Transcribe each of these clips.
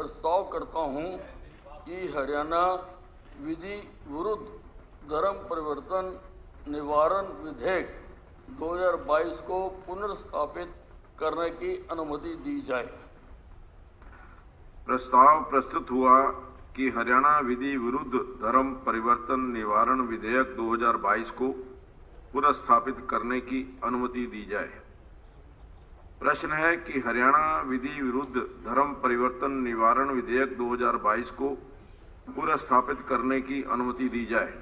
प्रस्ताव करता हूं कि हरियाणा विधि विरुद्ध धर्म परिवर्तन निवारण विधेयक 2022 को पुनर्स्थापित करने की अनुमति दी जाए। प्रस्ताव प्रस्तुत हुआ कि हरियाणा विधि विरुद्ध धर्म परिवर्तन निवारण विधेयक 2022 को पुनर्स्थापित करने की अनुमति दी जाए। प्रश्न है कि हरियाणा विधि विरुद्ध धर्म परिवर्तन निवारण विधेयक 2022 को पुनर्स्थापित करने की अनुमति दी जाए।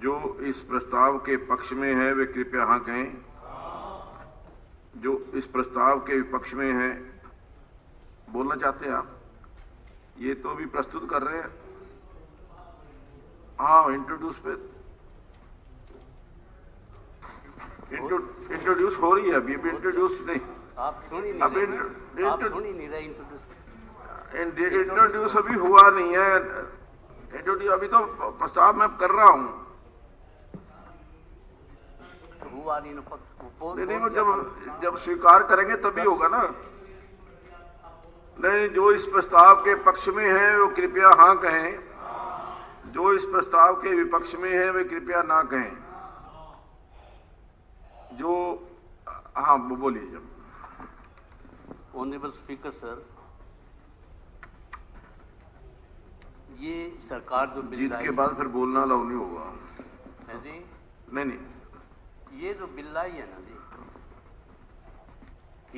जो इस प्रस्ताव के पक्ष में है वे कृपया हाँ कहें। जो इस प्रस्ताव के विपक्ष में है, बोलना चाहते हैं आप? ये तो अभी प्रस्तुत कर रहे हैं। हाँ, इंट्रोड्यूस पे इंट्रोड्यूस हो रही है अभी इंट्रोड्यूस नहीं। आप सुन ही नहीं रहे, आप सुन ही नहीं रहे। इंट्रोड्यूस अभी हुआ नहीं है। इंट्रोड्यूस अभी तो प्रस्ताव मैं कर रहा हूँ। हुआ नहीं, जब स्वीकार करेंगे तभी होगा ना। नहीं, जो इस प्रस्ताव के पक्ष में है वो कृपया हाँ कहें। जो इस प्रस्ताव के विपक्ष में है वे कृपया ना कहें। जो हाँ बोलिए। जब ऑनरेबल स्पीकर सर, ये सरकार जो बिल जीत के बाद फिर बोलना अलाउ नहीं होगा है जी। नहीं, ये जो बिल आई है ना जी,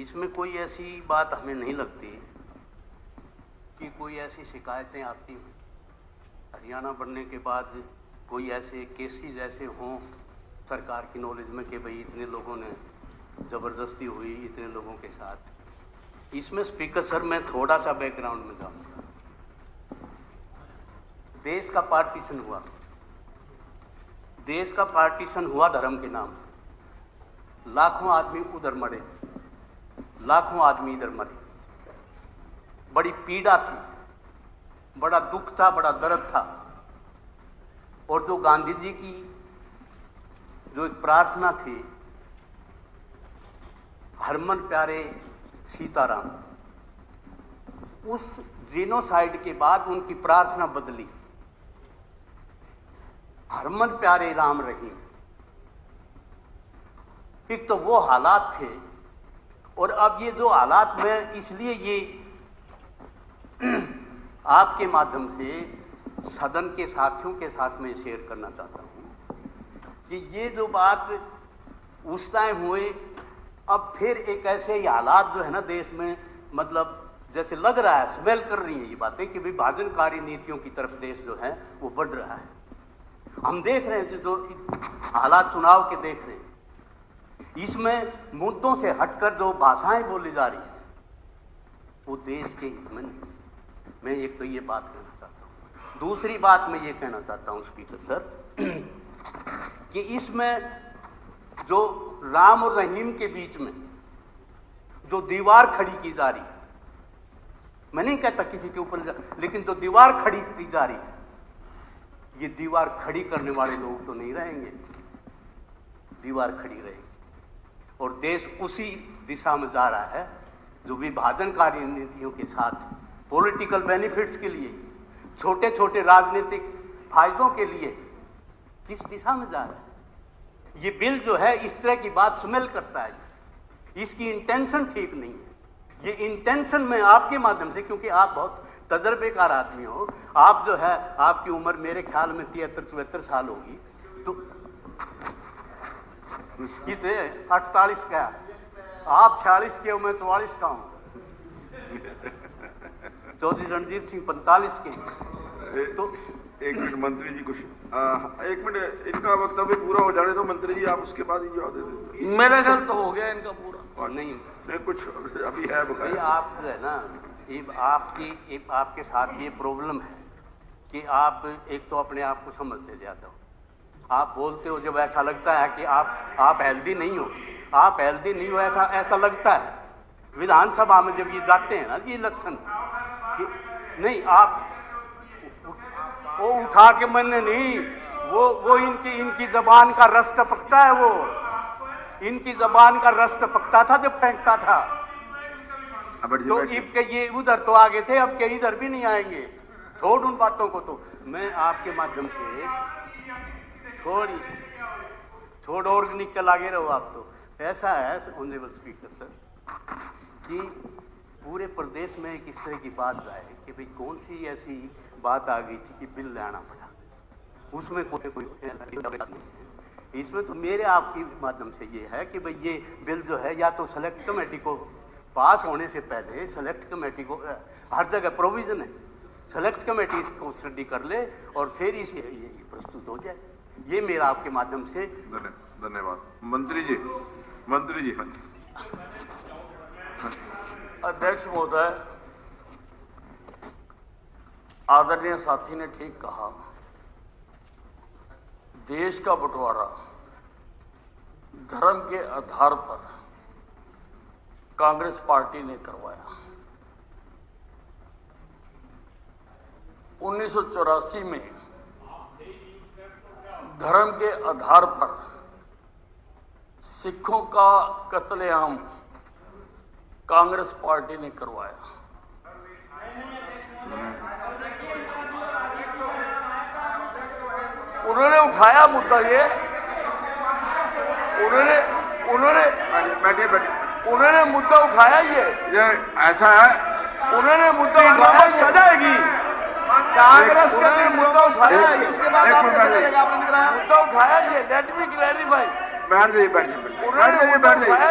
इसमें कोई ऐसी बात हमें नहीं लगती कि कोई ऐसी शिकायतें आती हों हरियाणा बनने के बाद, कोई ऐसे केसेस ऐसे हों सरकार की नॉलेज में कि भाई इतने लोगों ने जबरदस्ती हुई इतने लोगों के साथ। इसमें स्पीकर सर मैं थोड़ा सा बैकग्राउंड में जाऊंगा। देश का पार्टीशन हुआ, देश का पार्टीशन हुआ धर्म के नाम। लाखों आदमी उधर मरे, लाखों आदमी इधर मरे। बड़ी पीड़ा थी, बड़ा दुख था, बड़ा दर्द था। और जो गांधी जी की जो एक प्रार्थना थी, हरमन प्यारे सीताराम, उस जीनोसाइड के बाद उनकी प्रार्थना बदली, हरमन प्यारे राम रहीम। एक तो वो हालात थे, और अब ये जो हालात में, इसलिए ये आपके माध्यम से सदन के साथियों के साथ में शेयर करना चाहता हूं कि ये जो बात उस टाइम हुए, अब फिर एक ऐसे ही हालात जो है ना देश में, मतलब जैसे लग रहा है, स्मेल कर रही हैं ये बातें कि विभाजनकारी नीतियों की तरफ देश जो है वो बढ़ रहा है। हम देख रहे हैं जो हालात चुनाव के देख रहे हैं, इसमें मुद्दों से हटकर जो भाषाएं बोली जा रही हैं वो देश के हित में नहीं। मैं एक तो ये बात कहना चाहता हूं। दूसरी बात मैं ये कहना चाहता हूं स्पीकर सर कि इसमें जो राम और रहीम के बीच में जो दीवार खड़ी की जा रही है, मैं नहीं कहता किसी के ऊपर, लेकिन जो दीवार खड़ी की जा रही है, ये दीवार खड़ी करने वाले लोग तो नहीं रहेंगे, दीवार खड़ी रहेगी। और देश उसी दिशा में जा रहा है जो विभाजनकारी नीतियों के साथ पॉलिटिकल बेनिफिट्स के लिए, छोटे छोटे राजनीतिक फायदों के लिए किस दिशा में जा रहा है। ये बिल जो है इस तरह की बात स्मेल करता है, इसकी इंटेंशन ठीक नहीं है। ये इंटेंशन में आपके माध्यम से, क्योंकि आप बहुत तजर्बेकार आदमी हो, आप जो है, आपकी उम्र मेरे ख्याल में 73-74 साल होगी, तो इसे 48 का, आप 46 के हो, मैं 44 का हूं। चौधरी रणजीत सिंह 45 के। तो एक मिनट मंत्री जी कुछ, एक मिनट, इनका वक्तव्य पूरा हो जाने तो मंत्री जी आप उसके बाद ही जवाब दे दें। मेरे ख्याल तो हो गया इनका पूरा। नहीं, कुछ अभी है भाई, आप जो है ना, आपके साथ ये प्रॉब्लम है कि आप एक तो अपने आप को समझते ज्यादा हो। आप बोलते हो जब ऐसा लगता है कि आप हेल्दी नहीं हो, आप हेल्दी नहीं हो, ऐसा लगता है। विधानसभा में जब ये जाते हैं ना ये इलेक्शन, नहीं आप वो उठा के मैंने नहीं, वो इनकी जबान का रस टपकता है, वो इनकी जबान का रस टपकता था जब फेंकता था। तो इब के ये उधर तो आगे थे, अब के इधर भी नहीं आएंगे। छोड़ उन बातों को। तो मैं आपके माध्यम से छोड़ ऑर्गेनिक के लागे रहो आप। तो ऐसा है ऑनरेबल स्पीकर सर कि पूरे प्रदेश में एक इस तरह की बात आए कि भाई कौन सी ऐसी बात आ गई थी कि बिल लाना पड़ा, उसमें कोई इसमें तो मेरे आपके माध्यम से ये है कि भाई ये बिल जो है या तो सेलेक्ट कमेटी को पास होने से पहले सेलेक्ट कमेटी को हर जगह प्रोविजन है, सेलेक्ट कमेटी इसको स्टडी कर ले और फिर इसे ये प्रस्तुत हो जाए। ये मेरा आपके माध्यम से धन्यवाद। मंत्री जी हाँ जी। अध्यक्ष महोदय, आदरणीय साथी ने ठीक कहा, देश का बंटवारा धर्म के आधार पर कांग्रेस पार्टी ने करवाया। 1984 में धर्म के आधार पर सिखों का कत्लेआम कांग्रेस पार्टी ने करवाया। उन्होंने उठाया मुद्दा ये, उन्होंने मुद्दा उठाया ये ऐसा है, उन्होंने मुद्दा उठाया, सजाएगी कांग्रेस के मुद्दा उठाया, उसके बाद मुद्दा उठाया ये। Let me clarify. बैठ जाइए।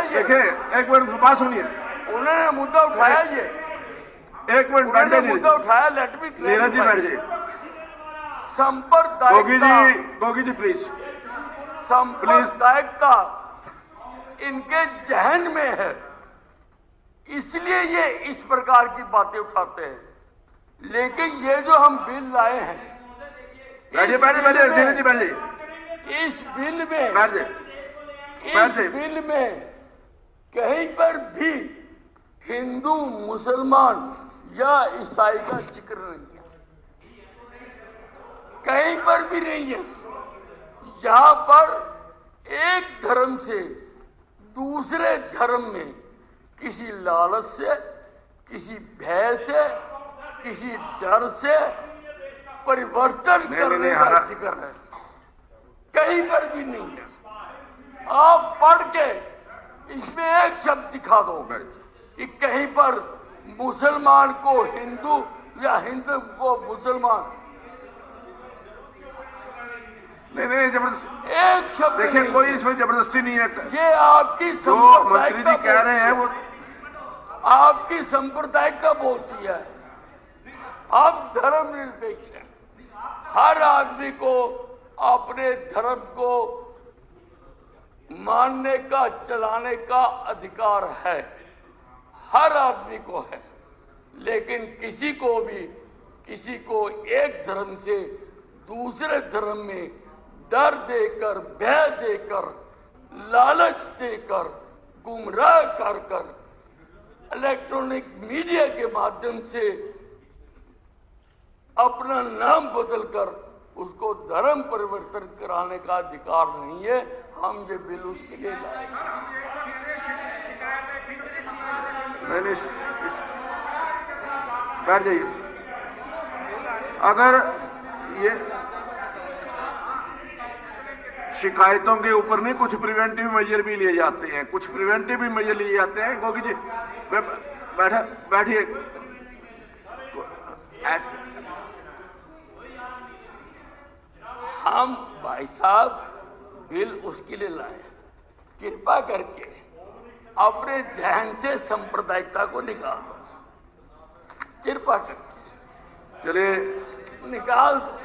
देखिए एक मिनट बात सुनिए। उन्होंने मुद्दा उठाया ये, एक मिनट बैठ जाइए। मुद्दा उठाया, लेट मी नीरज जी बैठ जाइए। गोगी जी प्लीज। सांप्रदायिकता इनके जहन में है, इसलिए ये इस प्रकार की बातें उठाते हैं। लेकिन ये जो हम बिल लाए हैं, बैठिए नीरज जी बैठ जाइए। इस बिल में बैठ जाइए। इस बिल में कहीं पर भी हिंदू, मुसलमान या ईसाई का जिक्र नहीं है, कहीं पर भी नहीं है। यहां पर एक धर्म से दूसरे धर्म में किसी लालच से, किसी भय से, किसी डर से परिवर्तन करने का जिक्र है, कहीं पर भी नहीं है। आप पढ़ के इसमें एक शब्द दिखा दो कि कहीं पर मुसलमान को हिंदू या हिंदू को मुसलमान, नहीं जबरदस्ती, एक शब्द देखिए कोई इसमें जबरदस्ती नहीं है। ये आपकी जो मंत्री जी कह रहे हैं वो आपकी सांप्रदायिकता बोलती है। आप धर्मनिरपेक्ष हैं, हर आदमी को अपने धर्म को मानने का, चलाने का अधिकार है, हर आदमी को है। लेकिन किसी को एक धर्म से दूसरे धर्म में डर देकर, भय देकर, लालच देकर, गुमराह कर इलेक्ट्रॉनिक मीडिया के माध्यम से अपना नाम बदलकर उसको धर्म परिवर्तन कराने का अधिकार नहीं है। हम ये बिल उसके लिए लाए। बैठ जाइए। अगर ये शिकायतों के ऊपर नहीं, कुछ प्रिवेंटिव मेजर भी लिए जाते हैं, कुछ प्रिवेंटिव भी मेजर लिए जाते हैं। गोगी जी बैठिए। हम भाई साहब बिल उसके लिए लाए, कृपा करके अपने जहन से सांप्रदायिकता को निकाल दो, कृपा करके। चलिए निकाल दो।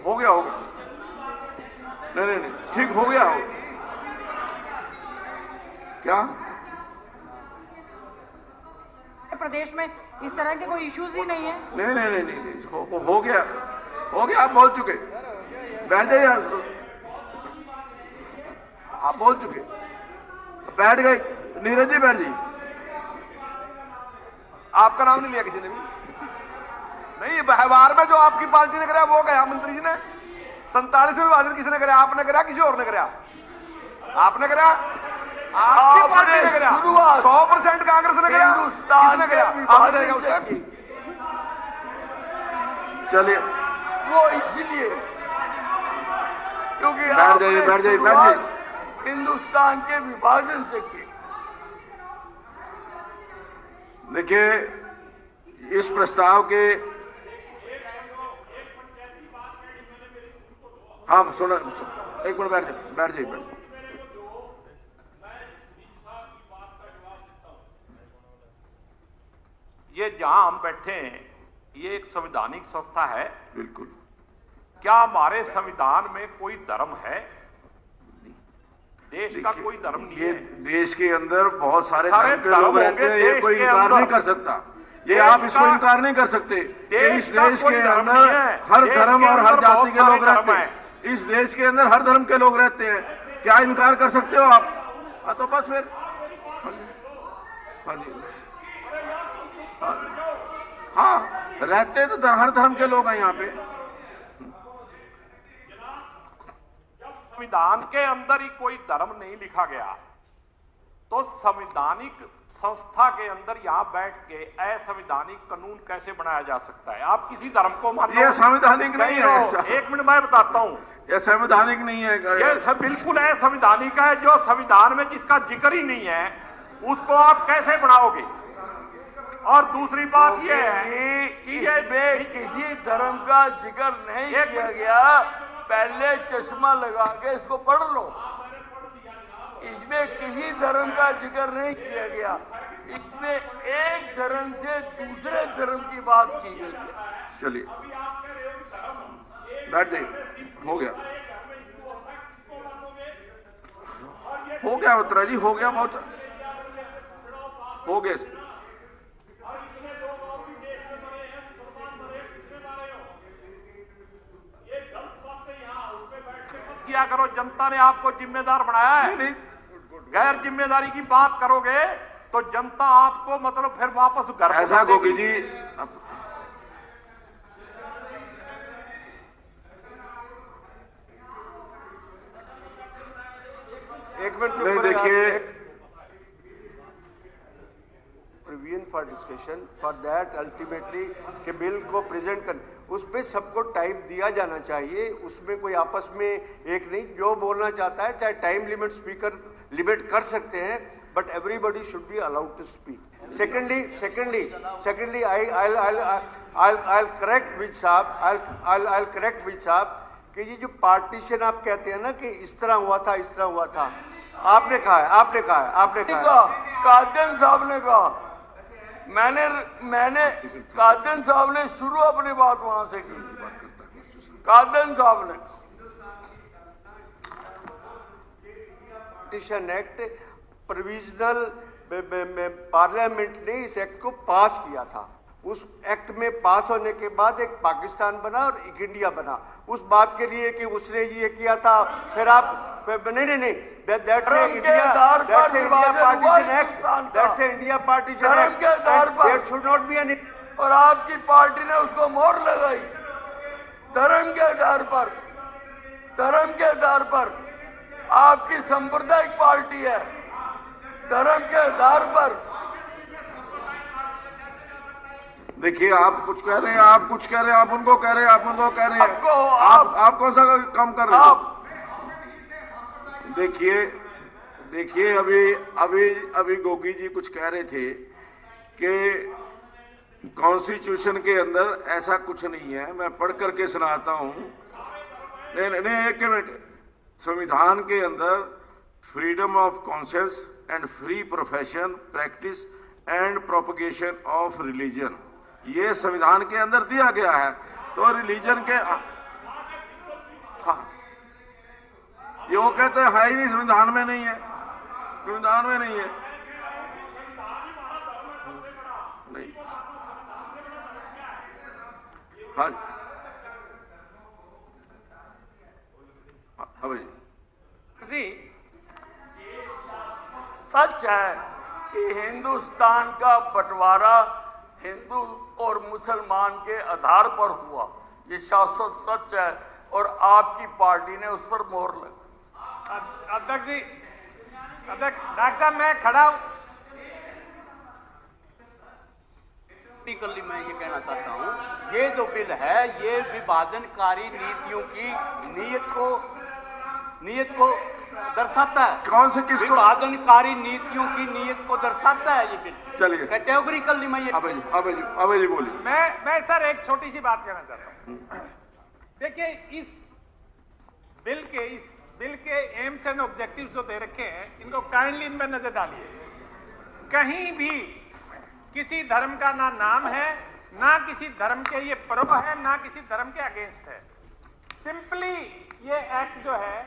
हो गया नहीं ठीक हो गया क्या प्रदेश में इस तरह के कोई इश्यूज ही नहीं है। नहीं हो गया आप बोल चुके। बैठ जाइए, आप बोल चुके, बैठ गए। नीरज जी बैठ जाइए। आपका नाम नहीं लिया किसी ने भी। नहीं, व्यवहार में जो आपकी पार्टी ने कराया वो गया मंत्री जी ने। 47 में विभाजन किसने कराया? आपने कराया, किसी और ने कराया? आपने कराया। आपकी पार्टी ने कराया, शुरुआत 100% कांग्रेस ने कराया, हिंदुस्तान किसने कराया? के आपने देखा विभाजन उस से टाइम? की। चलिए वो इसलिए क्योंकि बैठ जाइए, बैठ जाइए, बैठ जाइए। शुरुआत हिंदुस्तान के विभाजन से की। देखिए, इस प्रस्ताव के हाँ सुनो, एक मिनट बैठ जाइए, बैठ जाइए। ये जहां हम बैठे हैं, ये एक संवैधानिक संस्था है। बिल्कुल। क्या हमारे संविधान में कोई धर्म है? देश का कोई धर्म नहीं ये है। देश के अंदर बहुत सारे सारे धर्म के लोग रहते हैं, ये कोई इनकार नहीं कर सकता। ये आप इसको इनकार नहीं कर सकते। इस देश के अंदर हर धर्म और हर जाति के लोग रहते हैं। इस देश के अंदर हर धर्म के लोग रहते हैं, क्या इनकार कर सकते हो आप? तो बस फिर हाँ जी, हाँ रहते तो हर धर्म के लोग हैं यहाँ पे। संविधान के अंदर ही कोई धर्म नहीं लिखा गया, तो संवैधानिक संस्था के अंदर यहाँ बैठ के असंवैधानिक कानून कैसे बनाया जा सकता है? आप किसी धर्म को मानते ये संवैधानिक नहीं है। एक मिनट मैं बताता हूँ, ये संवैधानिक नहीं है। ये सब बिल्कुल असंवैधानिक है। जो संविधान में जिसका जिक्र ही नहीं है, उसको आप कैसे बनाओगे? और दूसरी बात यह है कि इसमें किसी धर्म का जिक्र नहीं किया गया। पहले चश्मा लगा के इसको पढ़ लो। इसमें किसी धर्म का जिक्र नहीं किया गया। इसमें एक धर्म से दूसरे धर्म की बात की गई है। चलिए बैठ जाइए, हो गया, हो गया उत्तरा जी, हो गया, बहुत हो गया। किया करो, जनता ने आपको जिम्मेदार बनाया है। गैर जिम्मेदारी की बात करोगे तो जनता आपको मतलब फिर वापस घर ऐसा गोगी जी, एक मिनट नहीं देखिए, प्रिवीन for discussion for that ultimately के बिल को प्रेजेंट कर, उस पे सबको टाइम दिया जाना चाहिए। उसमें कोई आपस में एक नहीं, जो बोलना चाहता है चाहे टाइम लिमिट स्पीकर लिमिट कर सकते हैं, but everybody should be allowed to speak. Secondly I correct with साहब, आई करेक्ट विद साहब कि ये जो पार्टीशन आप कहते हैं ना कि इस तरह हुआ था, इस तरह हुआ था, आपने कहा है, आपने कहा है, आपने कहा है। कादन साहब ने कहा, मैंने कादन साहब ने शुरू अपनी बात वहां से की। कादन साहब ने पार्टीशन एक्ट प्रोविजनल पार्लियामेंट ने इस एक्ट को पास किया था। उस एक्ट में पास होने के बाद एक पाकिस्तान बना और एक इंडिया बना। उस बात के लिए कि उसने ये किया था, फिर आप नहीं, that's India partition act, that's India partition act, there should not be any. और आपकी पार्टी ने उसको मोहर लगाई धर्म के आधार पर। धर्म के आधार पर आपकी सांप्रदायिक पार्टी है, धर्म के आधार पर। देखिए, आप कुछ कह रहे हैं, आप कुछ कह रहे हैं, आप उनको कह रहे हैं, आप उनको कह रहे हैं, आप कौन सा काम कर रहे हैं? देखिए अभी गोगी जी कुछ कह रहे थे कि कॉन्स्टिट्यूशन के अंदर ऐसा कुछ नहीं है। मैं पढ़ करके सुनाता हूं। नहीं, एक मिनट। संविधान के अंदर freedom of conscience and free profession, practice and propagation of religion, ये संविधान के अंदर दिया गया है। तो रिलीजन के हाँ, ये वो कहते हैं है ही नहीं, संविधान में नहीं है, संविधान में नहीं है। नहीं, हाँ जी, सच है कि हिंदुस्तान का बंटवारा हिंदू और मुसलमान के आधार पर हुआ, ये शाश्वत सच है। और आपकी पार्टी ने उस पर मोहर लगा। अध्यक्ष जी, डॉक्टर साहब मैं खड़ा हूं। टेक्निकली मैं ये कहना चाहता हूं, ये जो बिल है ये विभाजनकारी नीतियों की नीयत को दर्शाता है। कौन से किसको? विभाजनकारी नीतियों की नीयत को दर्शाता है ये बिल। चलिए कैटेगोरिकली मैं ये अब जी बोलिए। मैं सर एक छोटी सी बात कहना चाहता हूं। देखिए इस बिल के एम्स एंड ऑब्जेक्टिव्स जो दे रखे हैं इनको काइंडली इनमें नजर डालिए। कहीं भी किसी धर्म का ना नाम है, ना किसी धर्म के ये पर्व है, ना किसी धर्म के अगेंस्ट है। सिंपली ये एक्ट जो है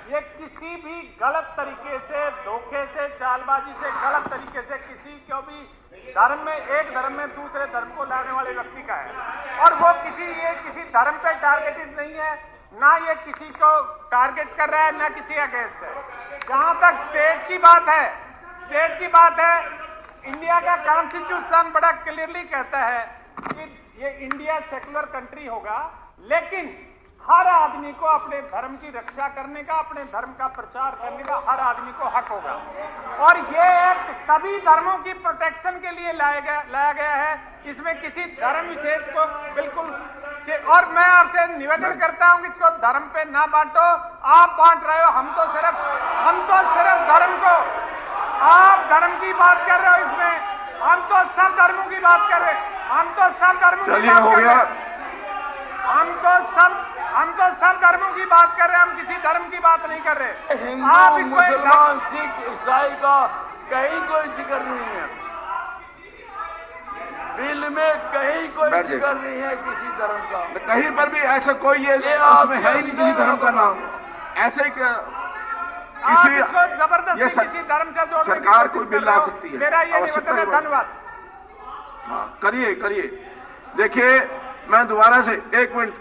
ये किसी भी गलत तरीके से, धोखे से, चालबाजी से, गलत तरीके से किसी को भी धर्म में, एक धर्म में दूसरे धर्म को लाने वाले व्यक्ति का है। और वो किसी धर्म पे टारगेटेड नहीं है, ना ये किसी को टारगेट कर रहा है, ना किसी अगेंस्ट है। जहां तक स्टेट की बात है, इंडिया का कॉन्स्टिट्यूशन बड़ा क्लियरली कहता है कि ये इंडिया सेकुलर कंट्री होगा, लेकिन हर आदमी को अपने धर्म की रक्षा करने का, अपने धर्म का प्रचार करने का हर आदमी को हक होगा। और ये एक्ट सभी धर्मों की प्रोटेक्शन के लिए लाया गया है। इसमें किसी धर्म विशेष को बिल्कुल और मैं आपसे निवेदन करता हूं कि इसको धर्म पे ना बांटो। आप बांट रहे हो, हम तो सिर्फ धर्म को, आप धर्म की बात कर रहे हो इसमें, हम तो सब धर्मों की बात कर रहे हैं, हम तो सब धर्मों की बात कर रहे हैं, हम तो सब धर्मों की बात कर रहे हैं, हम किसी धर्म की बात नहीं कर रहे। हिंदू, मुसलमान, सिख, ईसाई का कहीं कोई जिक्र नहीं है बिल में, कहीं कोई जिक्र नहीं है किसी धर्म का। कहीं पर भी ऐसा कोई ये उसमें है ही नहीं किसी धर्म का नाम। ऐसे किसी जबरदस्ती किसी धर्म से जोड़ने सरकार कोई बिल ला सकती है। मेरा ये निवेदन है। धन्यवाद। हाँ करिए। देखिए मैं दोबारा से 1 मिनट